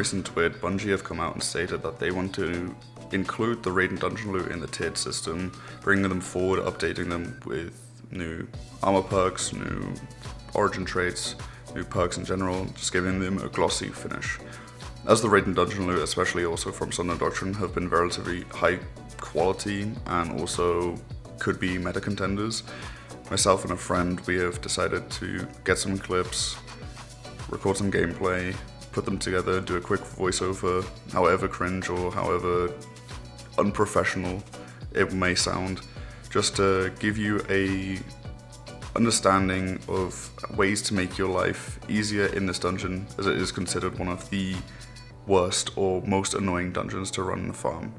recent tweet, Bungie have come out and stated that they want to include the raid and dungeon loot in the tiered system, bringing them forward, updating them with new armor perks, new origin traits, new perks in general, just giving them a glossy finish. As the raid and dungeon loot, especially also from Sundered Doctrine, have been relatively high quality and also could be meta contenders, myself and a friend, we have decided to get some clips, record some gameplay, put them together, do a quick voiceover, however cringe or however unprofessional it may sound, just to give you a understanding of ways to make your life easier in this dungeon, as it is considered one of the worst or most annoying dungeons to run in the farm,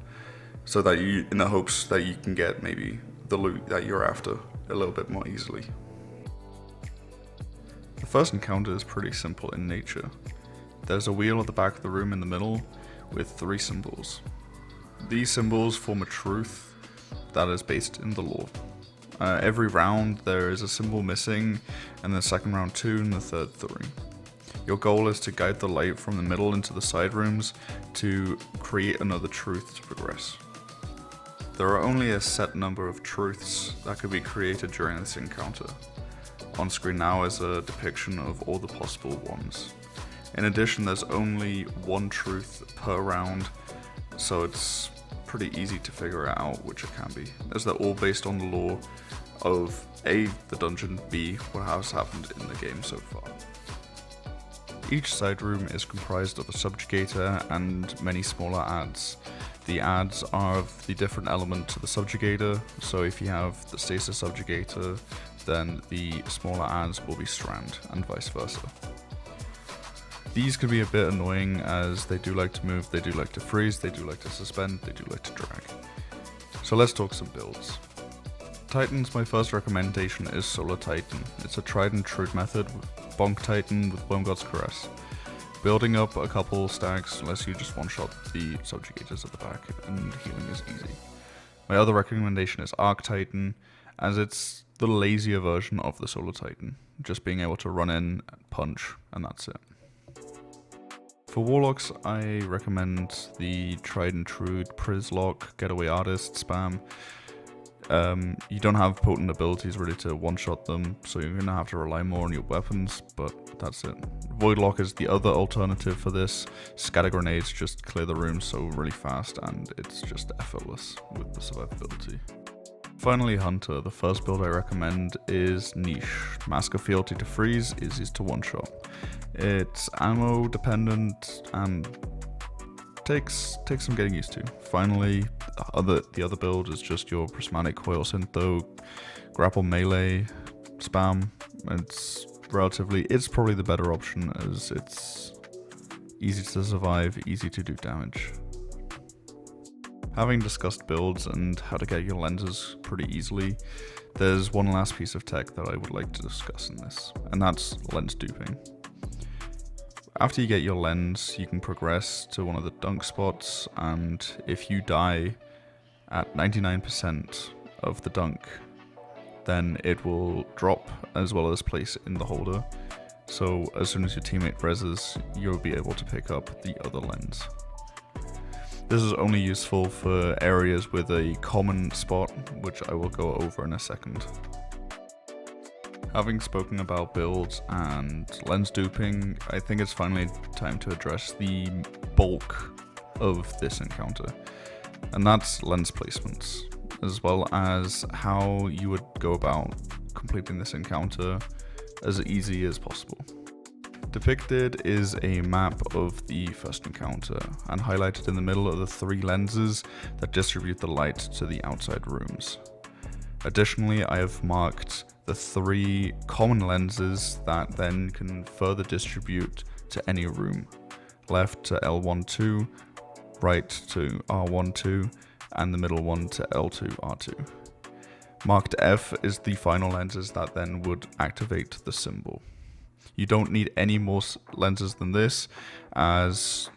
so that you, in the hopes that you can get maybe the loot that you're after a little bit more easily. The first encounter is pretty simple in nature. There's a wheel at the back of the room in the middle with 3 symbols. These symbols form a truth that is based in the lore. Every round there is a symbol missing, and the second round 2 and the third 3. Your goal is to guide the light from the middle into the side rooms to create another truth to progress. There are only a set number of truths that could be created during this encounter. On screen now is a depiction of all the possible ones. In addition, there's only 1 truth per round, so it's pretty easy to figure out which it can be, as they're all based on the lore of A, the dungeon, B, what has happened in the game so far. Each side room is comprised of a subjugator and many smaller adds. The adds are of the different element to the subjugator, so if you have the stasis subjugator, then the smaller adds will be strand, and vice versa. These can be a bit annoying as they do like to move, they do like to freeze, they do like to suspend, they do like to drag. So let's talk some builds. Titans, my first recommendation is Solar Titan. It's a tried and true method, Bonk Titan with Wormgod's Caress. Building up a couple stacks lets you just one-shot the subjugators at the back, and healing is easy. My other recommendation is Arc Titan, as it's the lazier version of the Solar Titan, just being able to run in, punch, and that's it. For Warlocks, I recommend the tried and true Prizlock Getaway Artist spam. You don't have potent abilities really to one-shot them, so you're going to have to rely more on your weapons, but that's it. Voidlock is the other alternative for this. Scatter grenades just clear the room so really fast, and it's just effortless with the survivability. Finally, Hunter. The first build I recommend is Niche. Mask of Fealty to freeze, easy to one-shot. It's ammo dependent and takes some getting used to. Finally, the other build is just your Prismatic Coil Syntho, grapple melee spam. It's probably the better option as it's easy to survive, easy to do damage. Having discussed builds and how to get your lenses pretty easily, there's one last piece of tech that I would like to discuss in this, and that's lens duping. After you get your lens, you can progress to one of the dunk spots, and if you die at 99% of the dunk, then it will drop as well as place in the holder. So as soon as your teammate reses, you'll be able to pick up the other lens. This is only useful for areas with a common spot, which I will go over in a second. Having spoken about builds and lens duping, I think it's finally time to address the bulk of this encounter, and that's lens placements, as well as how you would go about completing this encounter as easy as possible. Depicted is a map of the first encounter, and highlighted in the middle are the 3 lenses that distribute the light to the outside rooms. Additionally, I have marked the 3 common lenses that then can further distribute to any room. Left to L12, right to R12, and the middle one to L2R2. Marked F is the final lenses that then would activate the symbol. You don't need any more lenses than this, as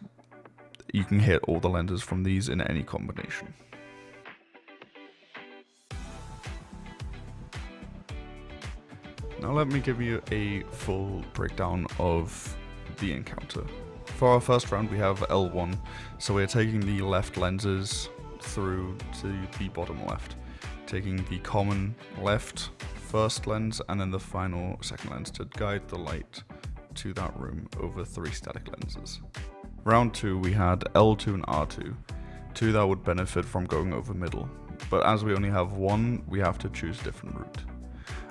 you can hit all the lenses from these in any combination. Now let me give you a full breakdown of the encounter. For our first round we have L1, so we're taking the left lenses through to the bottom left, taking the common left first lens and then the final second lens to guide the light to that room over 3 static lenses. Round 2 we had L2 and R2, 2 that would benefit from going over middle, but as we only have 1 we have to choose a different route.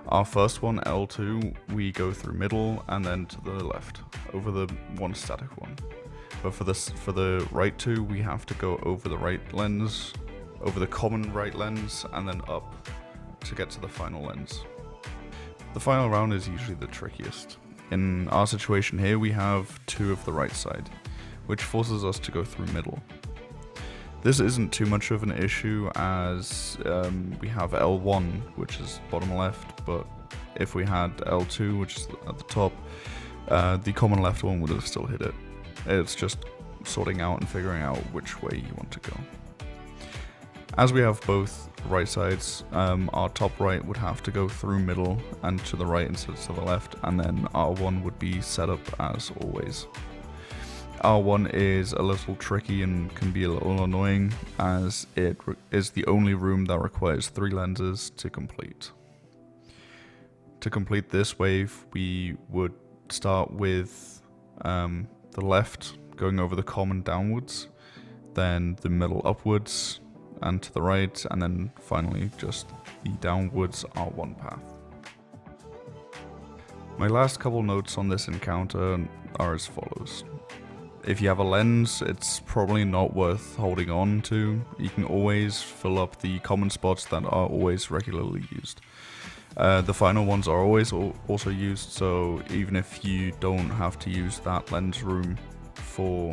Our first one, L2, we go through middle and then to the left, over the one static one. But for the right 2 we have to go over the right lens, over the common right lens, and then up to get to the final lens. The final round is usually the trickiest. In our situation here we have 2 of the right side, which forces us to go through middle. This isn't too much of an issue as we have L1, which is bottom left, but if we had L2, which is at the top, the common left one would have still hit it. It's just sorting out and figuring out which way you want to go. As we have both right sides, our top right would have to go through middle and to the right instead of to the left, and then R1 would be set up as always. R1 is a little tricky and can be a little annoying as it is the only room that requires 3 lenses to complete. To complete this wave, we would start with the left going over the common downwards, then the middle upwards and to the right, and then finally just the downwards R1 path. My last couple notes on this encounter are as follows. If you have a lens, it's probably not worth holding on to. You can always fill up the common spots that are always regularly used. The final ones are always also used, so even if you don't have to use that lens room for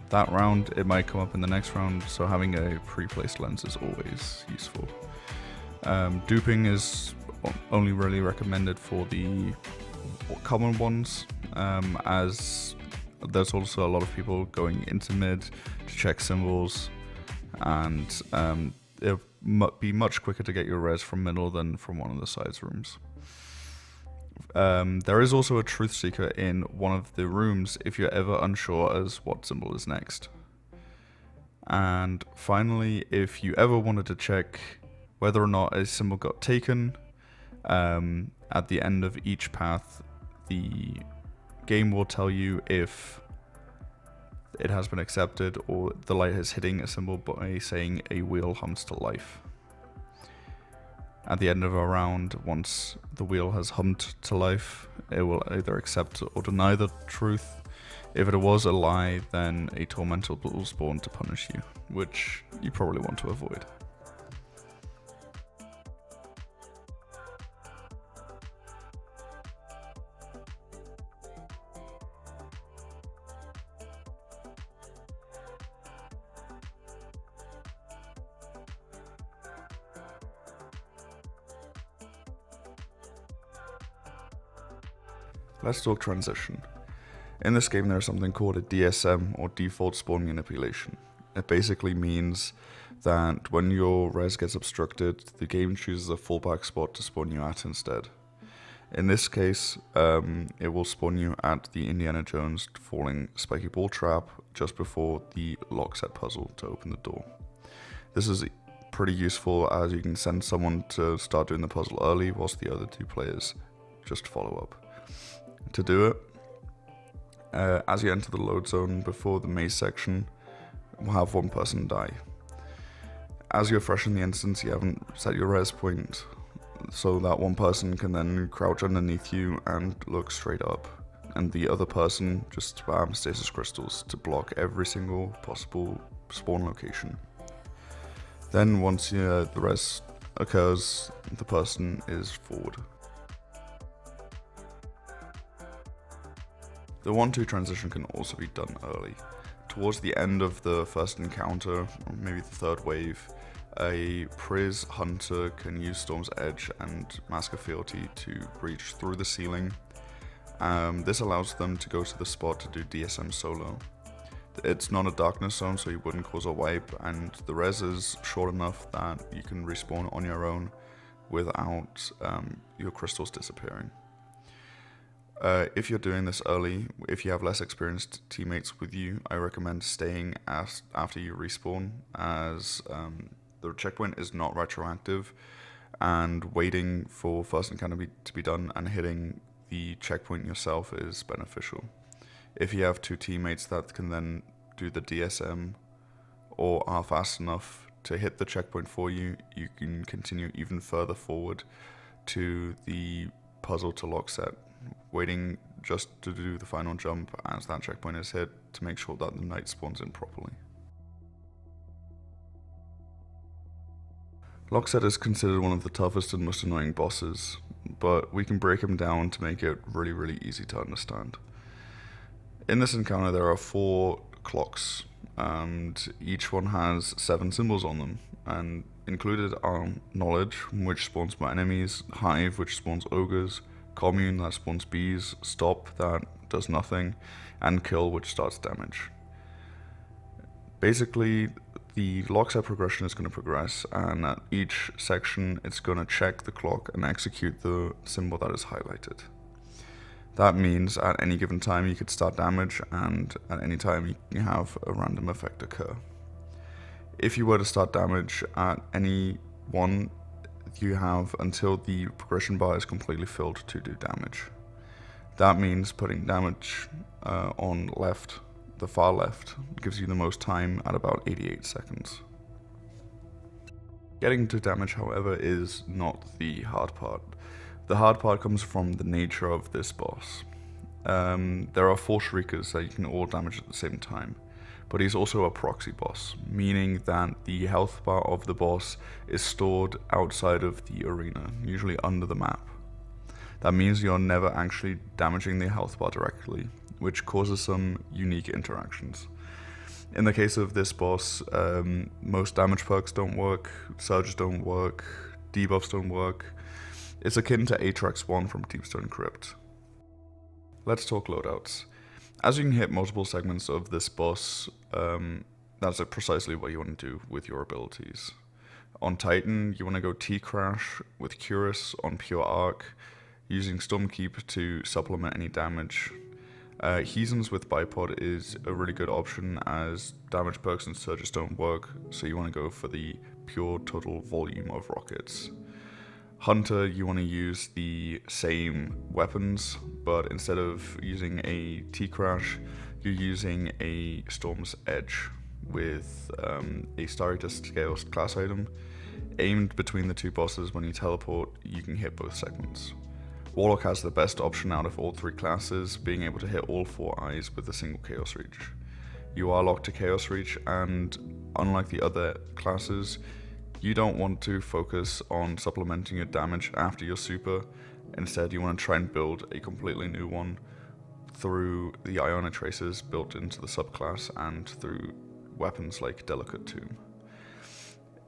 that round, it might come up in the next round, so having a pre-placed lens is always useful. Duping is only really recommended for the common ones, as there's also a lot of people going into mid to check symbols, and it would be much quicker to get your res from middle than from one of the sides rooms. There is also a truth seeker in one of the rooms if you're ever unsure as what symbol is next. And finally, if you ever wanted to check whether or not a symbol got taken, at the end of each path, the game will tell you if it has been accepted or the light is hitting a symbol by saying a wheel hums to life. At the end of a round, once the wheel has hummed to life, it will either accept or deny the truth. If it was a lie, then a tormentor will spawn to punish you, which you probably want to avoid. Let's talk transition. In this game there is something called a DSM, or default spawn manipulation. It basically means that when your res gets obstructed, the game chooses a fallback spot to spawn you at instead. In this case, it will spawn you at the Indiana Jones falling spiky ball trap just before the lock set puzzle to open the door. This is pretty useful as you can send someone to start doing the puzzle early whilst the other 2 players just follow up. To do it, as you enter the load zone before the maze section, we'll have 1 person die. As you're fresh in the instance, you haven't set your res point, so that 1 person can then crouch underneath you and look straight up, and the other person just spam stasis crystals to block every single possible spawn location. Then once the res occurs, the person is forward. The 1-2 transition can also be done early. Towards the end of the first encounter, or maybe the 3rd wave, a Priz Hunter can use Storm's Edge and Mask of Fealty to breach through the ceiling. This allows them to go to the spot to do DSM solo. It's not a darkness zone, so you wouldn't cause a wipe, and the res is short enough that you can respawn on your own without your crystals disappearing. If you're doing this early, if you have less experienced teammates with you, I recommend staying after you respawn, as the checkpoint is not retroactive, and waiting for first encounter to be done and hitting the checkpoint yourself is beneficial. If you have two teammates that can then do the DSM or are fast enough to hit the checkpoint for you, you can continue even further forward to the puzzle to lock set, waiting just to do the final jump as that checkpoint is hit to make sure that the knight spawns in properly. Lockset is considered one of the toughest and most annoying bosses, but we can break him down to make it really easy to understand. In this encounter there are 4 clocks, and each one has 7 symbols on them, and included are Knowledge, which spawns more enemies, Hive, which spawns ogres, Commune, that spawns bees, Stop, that does nothing, and Kill, which starts damage. Basically, the lockset progression is going to progress, and at each section it's going to check the clock and execute the symbol that is highlighted. That means at any given time you could start damage, and at any time you can have a random effect occur. If you were to start damage at any one, you have until the progression bar is completely filled to do damage. That means putting damage on left, the far left, gives you the most time at about 88 seconds. Getting to damage, however, is not the hard part. The hard part comes from the nature of this boss. There are 4 Shriekers that you can all damage at the same time, but he's also a proxy boss, meaning that the health bar of the boss is stored outside of the arena, usually under the map. That means you're never actually damaging the health bar directly, which causes some unique interactions. In the case of this boss, most damage perks don't work, surges don't work, debuffs don't work. It's akin to Atrax 1 from Deepstone Crypt. Let's talk loadouts. As you can hit multiple segments of this boss, that's precisely what you want to do with your abilities. On Titan, you want to go T-Crash with Curus on Pure Arc, using Stormkeep to supplement any damage. Heathens with Bipod is a really good option, as damage perks and surges don't work, so you want to go for the pure total volume of rockets. Hunter, you want to use the same weapons, but instead of using a T-Crash, you're using a Storm's Edge with a Starry to Scale class item. Aimed between the 2 bosses, when you teleport, you can hit both segments. Warlock has the best option out of all 3 classes, being able to hit all 4 eyes with a single Chaos Reach. You are locked to Chaos Reach, and unlike the other classes, you don't want to focus on supplementing your damage after your super. Instead, you want to try and build a completely new one through the Iona Traces built into the subclass and through weapons like Delicate Tomb.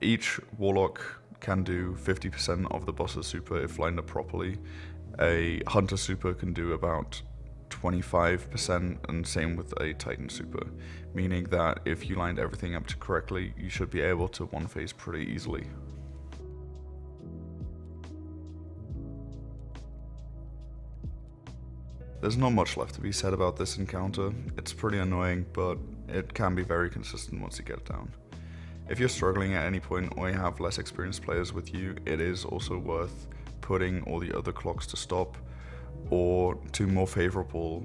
Each Warlock can do 50% of the boss's super if lined up properly. A Hunter super can do about 25%, and same with a Titan super, meaning that if you lined everything up correctly, you should be able to one-phase pretty easily. There's not much left to be said about this encounter. It's pretty annoying, but it can be very consistent once you get it down. If you're struggling at any point or you have less experienced players with you, it is also worth putting all the other clocks to stop, or to more favorable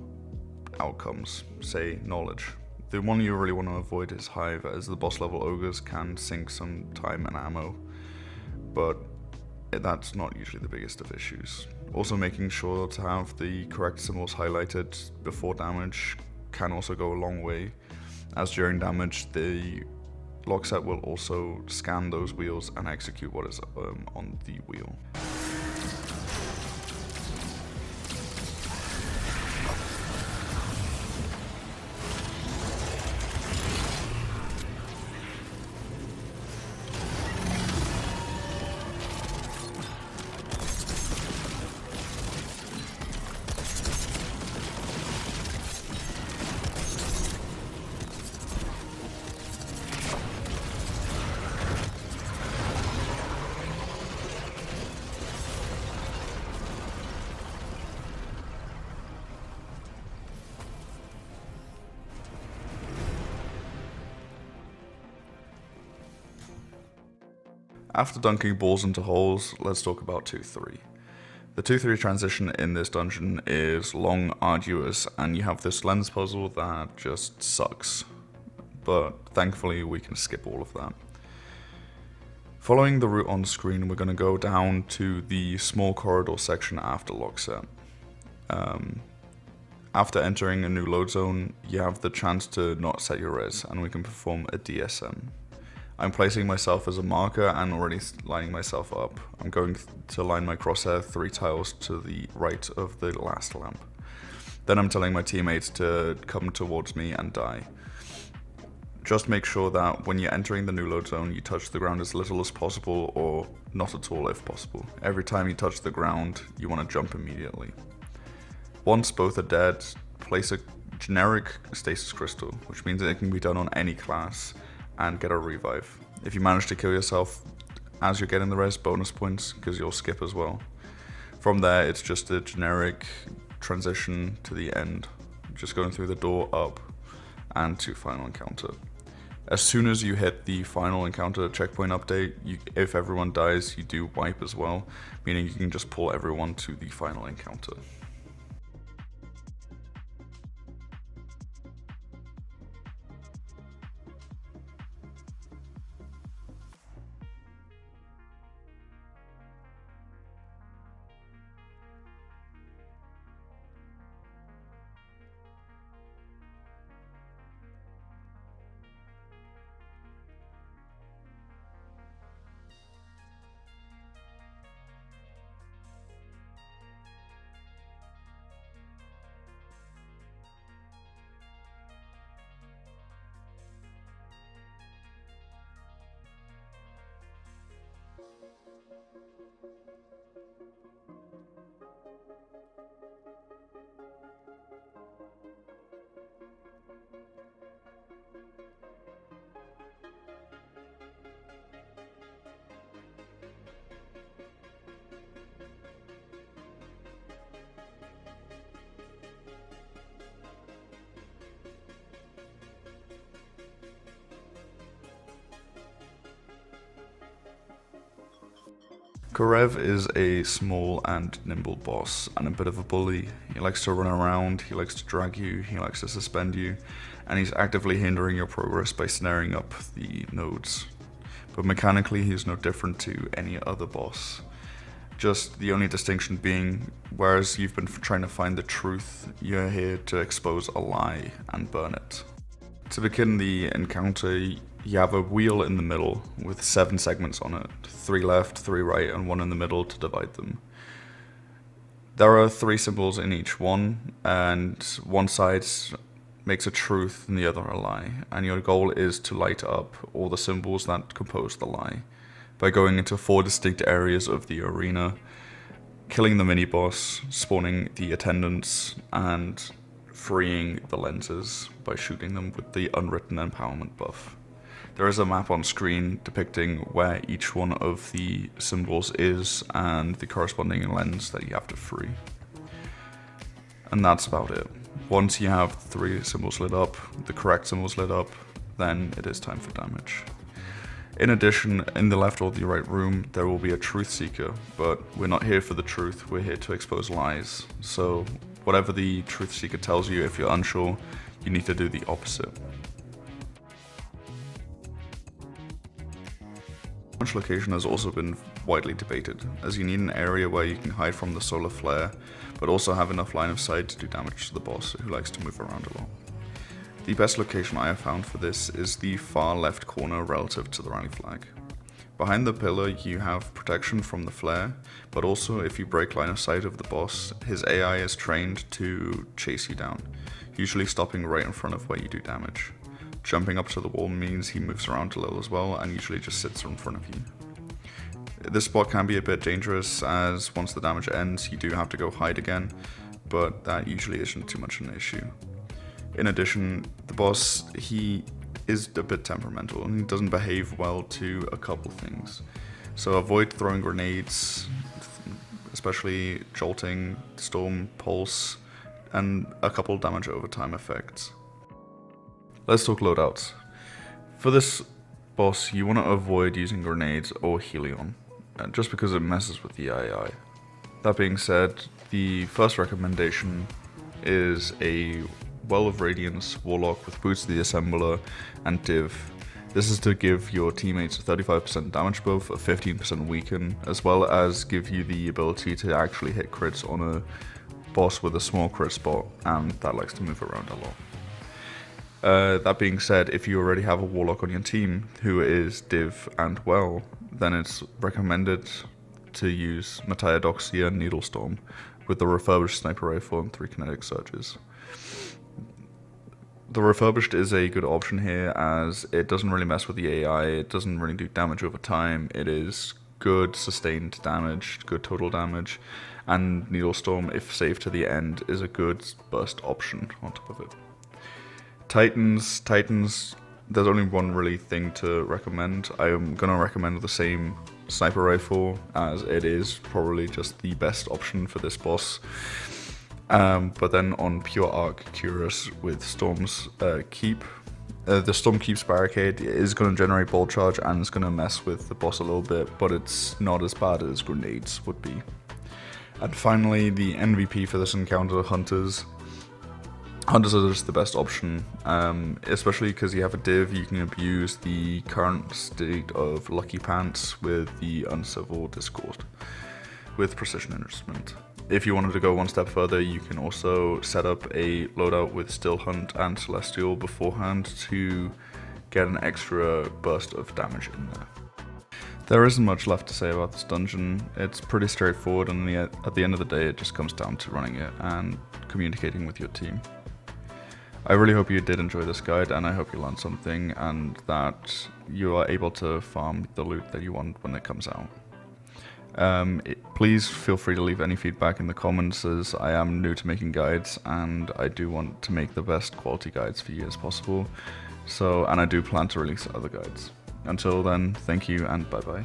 outcomes, say Knowledge. The one you really want to avoid is Hive, as the boss level ogres can sink some time and ammo, but that's not usually the biggest of issues. Also, making sure to have the correct symbols highlighted before damage can also go a long way, as during damage the lockset will also scan those wheels and execute what is on the wheel. After dunking balls into holes, let's talk about 2-3. The 2-3 transition in this dungeon is long, arduous, and you have this lens puzzle that just sucks. But thankfully we can skip all of that. Following the route on screen, we're going to go down to the small corridor section after lock set. After entering a new load zone, you have the chance to not set your res, and we can perform a DSM. I'm placing myself as a marker and already lining myself up. I'm going to line my crosshair 3 tiles to the right of the last lamp. Then I'm telling my teammates to come towards me and die. Just make sure that when you're entering the new load zone, you touch the ground as little as possible, or not at all if possible. Every time you touch the ground, you want to jump immediately. Once both are dead, place a generic stasis crystal, which means that it can be done on any class, and get a revive. If you manage to kill yourself as you're getting the res, bonus points, because you'll skip as well. From there, it's just a generic transition to the end, just going through the door up and to final encounter. As soon as you hit the final encounter checkpoint update, if everyone dies, you do wipe as well, meaning you can just pull everyone to the final encounter. Karev is a small and nimble boss, and a bit of a bully. He likes to run around, he likes to drag you, he likes to suspend you, and he's actively hindering your progress by snaring up the nodes. But mechanically he's no different to any other boss. Just the only distinction being, whereas you've been trying to find the truth, you're here to expose a lie and burn it. To begin the encounter, you have a wheel in the middle with 7 segments on it, 3 left, 3 right, and 1 in the middle to divide them. There are 3 symbols in each one, and one side makes a truth and the other a lie, and your goal is to light up all the symbols that compose the lie by going into 4 distinct areas of the arena, killing the mini-boss, spawning the attendants, and freeing the lenses by shooting them with the unwritten empowerment buff. There is a map on screen depicting where each one of the symbols is and the corresponding lens that you have to free. And that's about it. Once you have 3 symbols lit up, the correct symbols lit up, then it is time for damage. In addition, in the left or the right room, there will be a truth seeker, but we're not here for the truth, we're here to expose lies. So whatever the truth seeker tells you, if you're unsure, you need to do the opposite. Launch location has also been widely debated, as you need an area where you can hide from the solar flare, but also have enough line of sight to do damage to the boss, who likes to move around a lot. The best location I have found for this is the far left corner relative to the rally flag. Behind the pillar you have protection from the flare, but also if you break line of sight of the boss, his AI is trained to chase you down, usually stopping right in front of where you do damage. Jumping up to the wall means he moves around a little as well, and usually just sits in front of you. This spot can be a bit dangerous, as once the damage ends you do have to go hide again, but that usually isn't too much an issue. In addition, the boss, he is a bit temperamental and he doesn't behave well to a couple things. So avoid throwing grenades, especially jolting, storm, pulse, and a couple damage over time effects. Let's talk loadouts. For this boss, you want to avoid using grenades or Helion, just because it messes with the AI. That being said, the first recommendation is a Well of Radiance Warlock with Boots of the Assembler and Div. This is to give your teammates a 35% damage buff, a 15% weaken, as well as give you the ability to actually hit crits on a boss with a small crit spot, and that likes to move around a lot. That being said, if you already have a Warlock on your team who is Div and Well, then it's recommended to use Metaiodoxia and Needlestorm with the refurbished sniper rifle and 3 kinetic surges. The refurbished is a good option here as it doesn't really mess with the AI, it doesn't really do damage over time, it is good sustained damage, good total damage, and Needlestorm, if saved to the end, is a good burst option on top of it. Titans, there's only one really thing to recommend. I am going to recommend the same sniper rifle as it is probably just the best option for this boss. But then on Pure Arc Curious with Storm's Keep, the Storm Keep's Barricade is going to generate Bolt Charge and it's going to mess with the boss a little bit, but it's not as bad as grenades would be. And finally, the MVP for this encounter, Hunters. Hunters are just the best option, especially because you have a Div, you can abuse the current state of Lucky Pants with the Uncivil Discord with Precision Instrument. If you wanted to go one step further, you can also set up a loadout with Still Hunt and Celestial beforehand to get an extra burst of damage in there. There isn't much left to say about this dungeon. It's pretty straightforward, and at the end of the day it just comes down to running it and communicating with your team. I really hope you did enjoy this guide, and I hope you learned something and that you are able to farm the loot that you want when it comes out. Please feel free to leave any feedback in the comments, as I am new to making guides and I do want to make the best quality guides for you as possible. And I do plan to release other guides. Until then, thank you and bye bye.